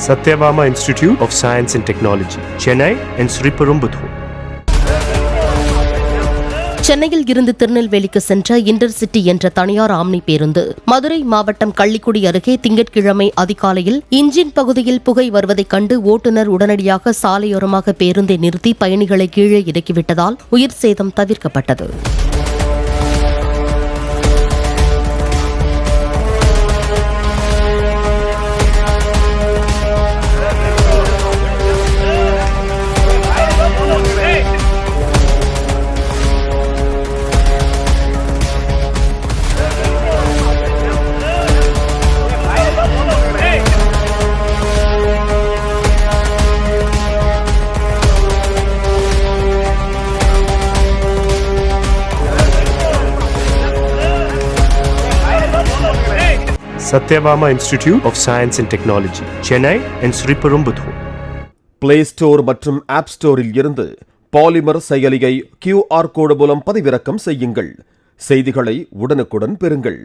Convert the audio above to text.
Satyabama Institute of Science and Technology, Chennai and Sriperumbudur. சென்னையில் இருந்து திருநெல்வேலிக்கு சென்ற இன்டர்சிட்டி என்ற தனியார் ஆம்னி பேருந்து மதுரை மாவட்டம் கள்ளிக்குடி அருகே திங்கட்கிழமை அதிகாலையில் இன்ஜின் பகுதியில் புகை வருவதைக் கண்டு ஓட்டுநர் உடனடியாக சாலையோரமாக பேருந்தை நிறுத்தி பயணிகளை கீழே இறக்கிவிட்டதால் உயிர் சேதம் தவிர்க்கப்பட்டது. Satyabama Institute of Science and Technology, Chennai and Sriperumbudur. Play store மற்றும் ஆப் ஸ்டோரில் இருந்து பாலிமர் செயலியை QR கோடு மூலம் பதிவிறக்கம் செய்யுங்கள். செய்திகளை உடனுக்குடன் பெறுங்கள்.